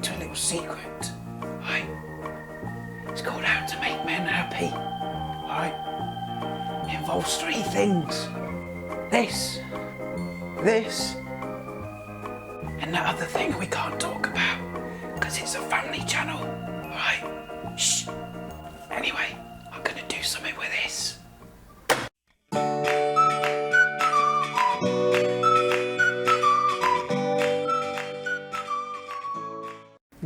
to a little secret. Right? It's called How to Make Men Happy. Right? It involves 3 things. This, and that other thing we can't talk about because it's a family channel. Right? Shh. Anyway, I'm gonna do something with this.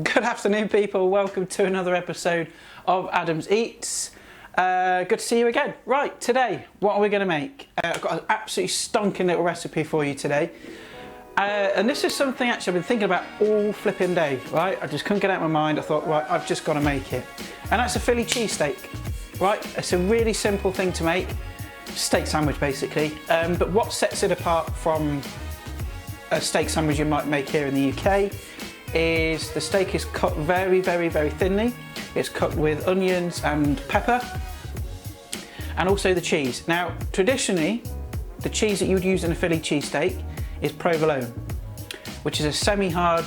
Good afternoon, people. Welcome to another episode of Adam's Eats. Good to see you again. Right, today, what are we going to make? I've got an absolutely stonking little recipe for you today. And this is something actually I've been thinking about all flipping day, right? I just couldn't get it out of my mind. I thought, right, I've just got to make it. And that's a Philly cheesesteak, right? It's a really simple thing to make. Steak sandwich, basically. But what sets it apart from a steak sandwich you might make here in the UK is the steak is cut very, very, very thinly. It's cooked with onions and pepper, and also the cheese. Now, traditionally, the cheese that you would use in a Philly cheesesteak is provolone, which is a semi-hard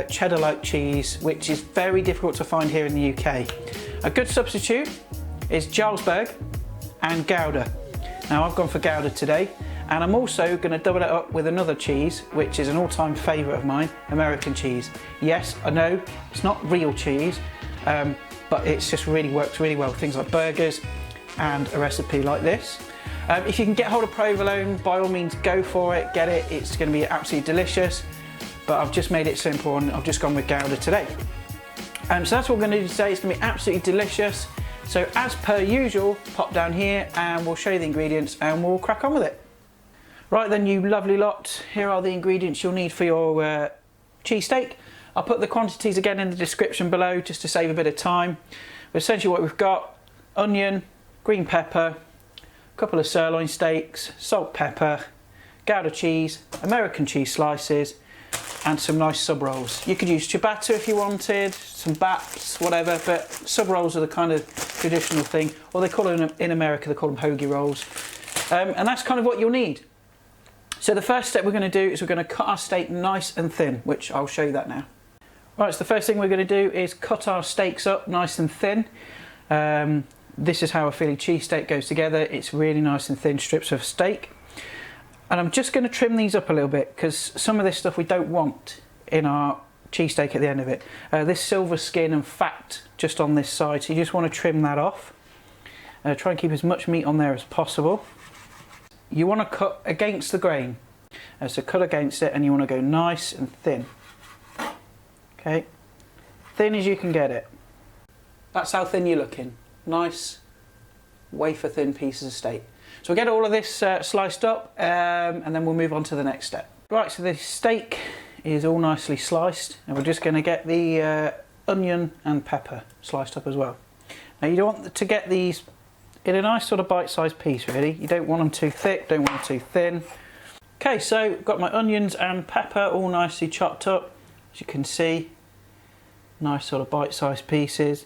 cheddar-like cheese, which is very difficult to find here in the UK. A good substitute is Jarlsberg and Gouda. Now, I've gone for Gouda today. And I'm also going to double it up with another cheese, which is an all-time favourite of mine, American cheese. Yes, I know, it's not real cheese, but it's just really works really well. Things like burgers and a recipe like this. If you can get hold of provolone, by all means go for it, get it. It's going to be absolutely delicious, but I've just made it simple and I've just gone with Gouda today. So that's what we're going to do today. It's going to be absolutely delicious. So as per usual, pop down here and we'll show you the ingredients and we'll crack on with it. Right then, you lovely lot, here are the ingredients you'll need for your cheesesteak. I'll put the quantities again in the description below just to save a bit of time. But essentially what we've got: onion, green pepper, a couple of sirloin steaks, salt, pepper, Gouda cheese, American cheese slices, and some nice sub rolls. You could use ciabatta if you wanted, some baps, whatever, but sub rolls are the kind of traditional thing, or they call them, in America, they call them hoagie rolls. And that's kind of what you'll need. So the first step we're going to do is we're going to cut our steak nice and thin, which I'll show you that now. Right, so the first thing we're going to do is cut our steaks up nice and thin. This is how a Philly cheesesteak goes together. It's really nice and thin strips of steak. And I'm just going to trim these up a little bit because some of this stuff we don't want in our cheesesteak at the end of it. This silver skin and fat just on this side, so you just want to trim that off. Try and keep as much meat on there as possible. You want to cut against the grain, so cut against it, and you want to go nice and thin. Okay, thin as you can get it. That's how thin you're looking. Nice, wafer thin pieces of steak. So we'll get all of this sliced up, and then we'll move on to the next step. Right, so the steak is all nicely sliced, and we're just going to get the onion and pepper sliced up as well. Now you don't want to get these in a nice sort of bite-sized piece, really. You don't want them too thick, don't want them too thin. Okay, so I've got my onions and pepper all nicely chopped up. As you can see, nice sort of bite-sized pieces,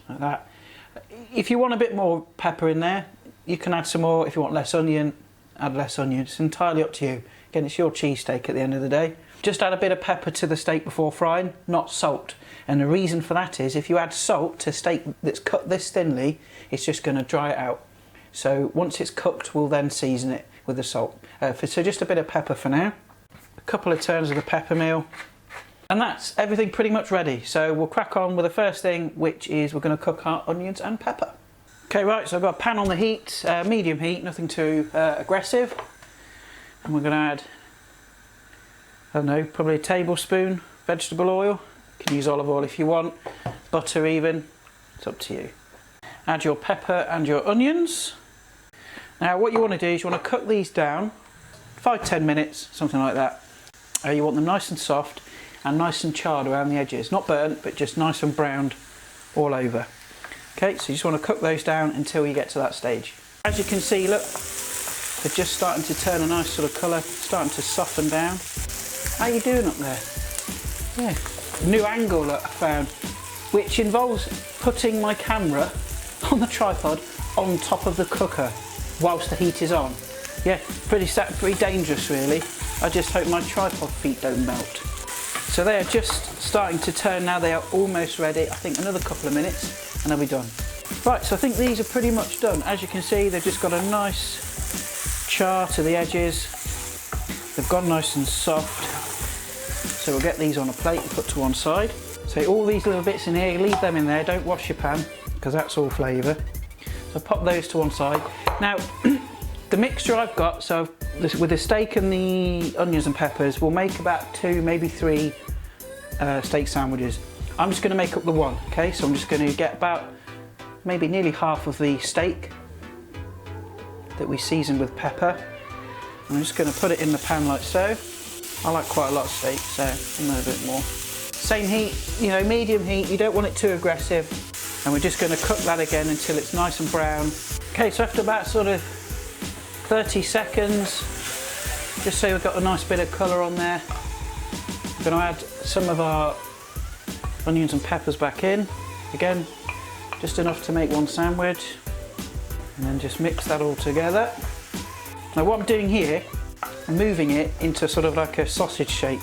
like that. If you want a bit more pepper in there, you can add some more. If you want less onion, add less onion. It's entirely up to you. Again, it's your cheesesteak at the end of the day. Just add a bit of pepper to the steak before frying, not salt. And the reason for that is if you add salt to steak that's cut this thinly, it's just going to dry it out. So once it's cooked, we'll then season it with the salt. So just a bit of pepper for now. A couple of turns of the pepper meal. And that's everything pretty much ready. So we'll crack on with the first thing, which is we're going to cook our onions and pepper. Okay, right, so I've got a pan on the heat, medium heat, nothing too aggressive. And we're going to add, I don't know, probably a tablespoon vegetable oil. You can use olive oil if you want, butter even, it's up to you. Add your pepper and your onions. Now what you want to do is you want to cook these down 5-10 minutes, something like that. You want them nice and soft and nice and charred around the edges, not burnt but just nice and browned all over. Okay, so you just want to cook those down until you get to that stage. As you can see, look, they're just starting to turn a nice sort of colour, starting to soften down. How are you doing up there? Yeah, new angle that I found, which involves putting my camera on the tripod on top of the cooker whilst the heat is on. Yeah, pretty dangerous really. I just hope my tripod feet don't melt. So they are just starting to turn now. They are almost ready. I think another couple of minutes and they'll be done. Right, so I think these are pretty much done. As you can see, they've just got a nice char to the edges. They've gone nice and soft. So we'll get these on a plate and put to one side. So all these little bits in here, leave them in there. Don't wash your pan because that's all flavour. So pop those to one side. Now, the mixture I've got, so with the steak and the onions and peppers, we'll make about 2, maybe 3 steak sandwiches. I'm just going to make up the one, okay? So I'm just going to get about maybe nearly half of the steak that we seasoned with pepper. I'm just going to put it in the pan like so. I like quite a lot of steak, so a little bit more. Same heat, you know, medium heat. You don't want it too aggressive. And we're just going to cook that again until it's nice and brown. Okay, so after about sort of 30 seconds, just so we've got a nice bit of colour on there, we're going to add some of our onions and peppers back in. Again, just enough to make one sandwich. And then just mix that all together. Now what I'm doing here, I'm moving it into sort of like a sausage shape.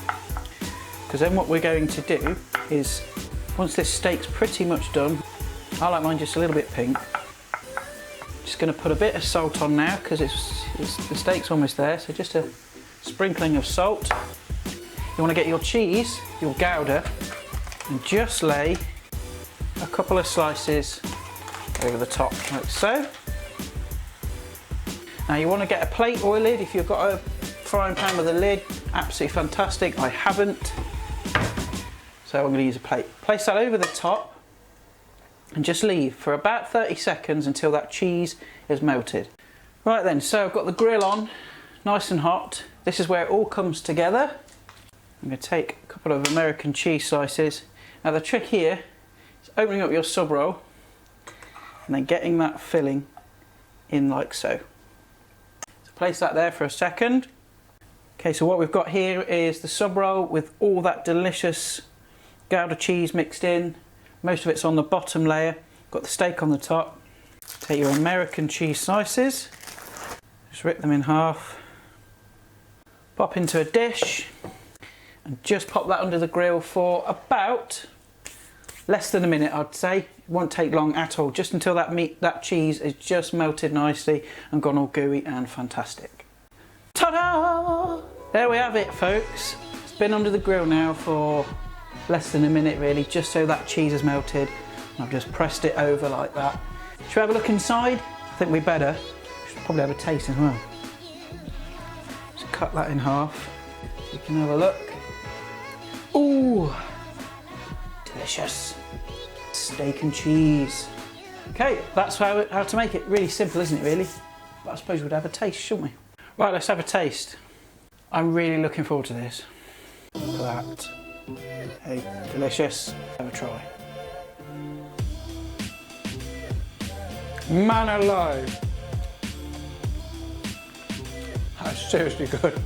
Because then what we're going to do is, once this steak's pretty much done, I like mine just a little bit pink. Just going to put a bit of salt on now because the steak's almost there, so just a sprinkling of salt. You want to get your cheese, your Gouda, and just lay a couple of slices over the top like so. Now you want to get a plate or a lid. If you've got a frying pan with a lid, absolutely fantastic. I haven't, so I'm going to use a plate. Place that over the top and just leave for about 30 seconds until that cheese is melted. Right then, so I've got the grill on, nice and hot. This is where it all comes together. I'm going to take a couple of American cheese slices. Now the trick here is opening up your sub roll and then getting that filling in like so. So place that there for a second. Okay, so what we've got here is the sub roll with all that delicious Gouda cheese mixed in. Most of it's on the bottom layer. Got the steak on the top. Take your American cheese slices, just rip them in half, pop into a dish, and just pop that under the grill for about less than a minute, I'd say. It won't take long at all, just until that cheese is just melted nicely and gone all gooey and fantastic. Ta-da! There we have it, folks. It's been under the grill now for less than a minute really, just so that cheese is melted. And I've just pressed it over like that. Should we have a look inside? I think we better. Should probably have a taste as well. Just cut that in half so you can have a look. Ooh, delicious. Steak and cheese. Okay, that's how to make it. Really simple, isn't it really? But I suppose we'd have a taste, shouldn't we? Right, let's have a taste. I'm really looking forward to this. Look at that. Hey, delicious. Have a try. Man alive. That's seriously good.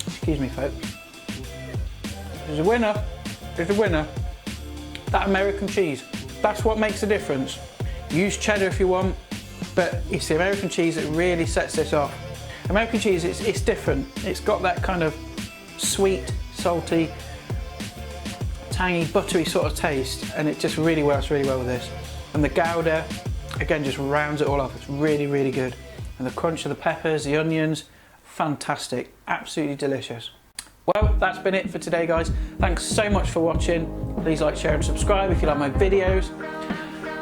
Excuse me, folks. There's a winner. There's a winner. That American cheese. That's what makes a difference. Use cheddar if you want, but it's the American cheese that really sets this off. American cheese, it's different. It's got that kind of sweet, salty, tangy, buttery sort of taste, and it just really works really well with this. And the Gouda, again, just rounds it all off. It's really, really good. And the crunch of the peppers, the onions, fantastic, absolutely delicious. Well, that's been it for today, guys. Thanks so much for watching. Please like, share and subscribe if you like my videos.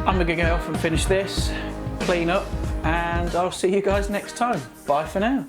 I'm gonna go off and finish this, clean up, and I'll see you guys next time. Bye for now.